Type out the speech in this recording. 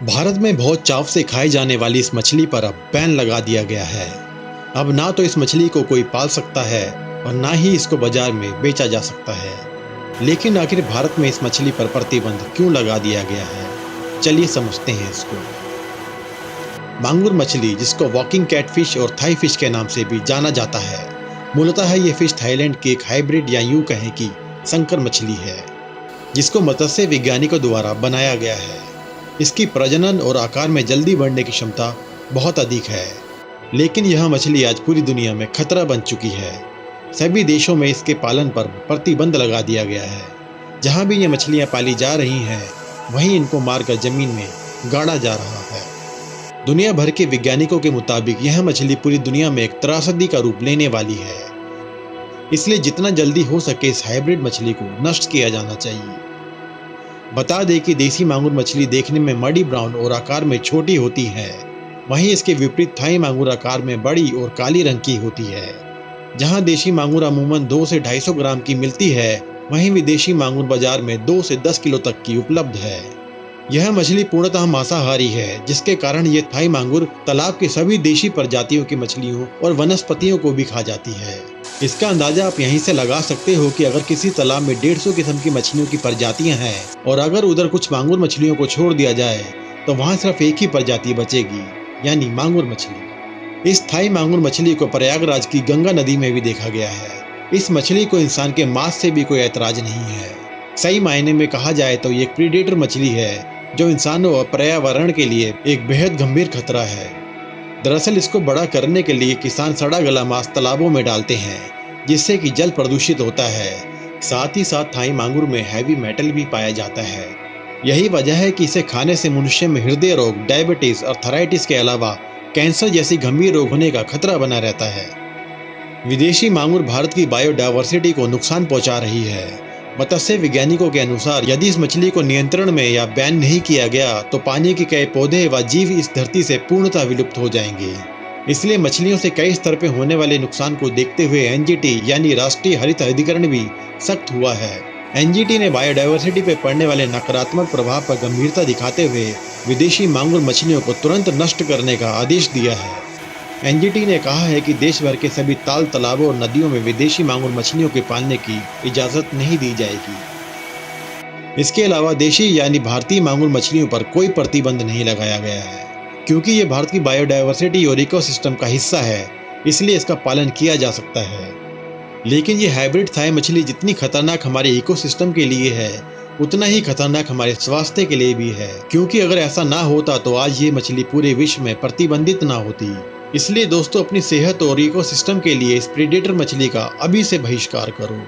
भारत में बहुत चाव से खाई जाने वाली इस मछली पर अब बैन लगा दिया गया है। अब ना तो इस मछली को कोई पाल सकता है और ना ही इसको बाजार में बेचा जा सकता है। लेकिन आखिर भारत में इस मछली पर प्रतिबंध क्यों लगा दिया गया है, चलिए समझते हैं इसको। मांगुर मछली, जिसको वॉकिंग कैटफिश और थाई फिश के नाम से भी जाना जाता है, मूलतः ये फिश थाईलैंड की एक हाइब्रिड या यूं कहें कि संकर मछली है, जिसको मत्स्य वैज्ञानिकों द्वारा बनाया गया है। इसकी प्रजनन और आकार में जल्दी बढ़ने की क्षमता बहुत अधिक है, लेकिन यह मछली आज पूरी दुनिया में खतरा बन चुकी है। सभी देशों में इसके पालन पर प्रतिबंध लगा दिया गया है। जहां भी ये मछलियां पाली जा रही हैं, वहीं इनको मारकर जमीन में गाड़ा जा रहा है। दुनिया भर के वैज्ञानिकों के मुताबिक यह मछली पूरी दुनिया में एक त्रासदी का रूप लेने वाली है। इसलिए जितना जल्दी हो सके इस हाइब्रिड मछली को नष्ट किया जाना चाहिए। बता दें कि देसी मांगुर मछली देखने में मडी ब्राउन और आकार में छोटी होती है, वहीं इसके विपरीत थाई मांगुर आकार में बड़ी और काली रंग की होती है। जहां देशी मांगुर अमूमन 2 से 250 ग्राम की मिलती है, वहीं विदेशी मांगुर बाजार में 2 से 10 किलो तक की उपलब्ध है। यह मछली पूर्णतः मांसाहारी है, जिसके कारण ये थाई मांगुर तालाब की सभी देशी प्रजातियों की मछलियों और वनस्पतियों को भी खा जाती है। इसका अंदाजा आप यहीं से लगा सकते हो कि अगर किसी तालाब में 150 किस्म की मछलियों की प्रजातियां हैं और अगर उधर कुछ मांगुर मछलियों को छोड़ दिया जाए तो वहां सिर्फ एक ही प्रजाति बचेगी, यानी मांगुर मछली। इस थाई मांगुर मछली को प्रयागराज की गंगा नदी में भी देखा गया है। इस मछली को इंसान के मांस से भी कोई ऐतराज नहीं है। सही मायने में कहा जाए तो ये एक प्रीडेटर मछली है, जो इंसानों और पर्यावरण के लिए एक बेहद गंभीर खतरा है। दरअसल इसको बड़ा करने के लिए किसान सड़ा गला मांस तालाबों में डालते हैं, जिससे कि जल प्रदूषित होता है। साथ ही साथ थाई मांगुर में हैवी मेटल भी पाया जाता है। यही वजह है कि इसे खाने से मनुष्य में हृदय रोग, डायबिटीज, अर्थराइटिस के अलावा कैंसर जैसी गंभीर रोग होने का खतरा बना रहता है। विदेशी मांगुर भारत की बायोडायवर्सिटी को नुकसान पहुंचा रही है। मत्स्य वैज्ञानिकों के अनुसार यदि इस मछली को नियंत्रण में या बैन नहीं किया गया तो पानी के कई पौधे व जीव इस धरती से पूर्णतः विलुप्त हो जाएंगे। इसलिए मछलियों से कई स्तर पर होने वाले नुकसान को देखते हुए एनजीटी यानी राष्ट्रीय हरित अधिकरण भी सख्त हुआ है। एनजीटी ने बायोडायवर्सिटी पर पड़ने वाले नकारात्मक प्रभाव पर गंभीरता दिखाते हुए विदेशी मांगुर मछलियों को तुरंत नष्ट करने का आदेश दिया है। एनजीटी ने कहा है कि देश भर के सभी ताल, तालाबों और नदियों में विदेशी मांगुर मछलियों के पालने की इजाजत नहीं दी जाएगी। इसके अलावा देशी यानी भारतीय मांगुर मछलियों पर कोई प्रतिबंध नहीं लगाया गया है, क्योंकि ये भारत की बायोडायवर्सिटी और इकोसिस्टम का हिस्सा है, इसलिए इसका पालन किया जा सकता है। लेकिन ये हाइब्रिड थाई मछली जितनी खतरनाक हमारे इकोसिस्टम के लिए है, उतना ही खतरनाक हमारे स्वास्थ्य के लिए भी है, क्योंकि अगर ऐसा ना होता तो आज ये मछली पूरे विश्व में प्रतिबंधित ना होती। इसलिए दोस्तों, अपनी सेहत और इकोसिस्टम के लिए इस प्रीडेटर मछली का अभी से बहिष्कार करो।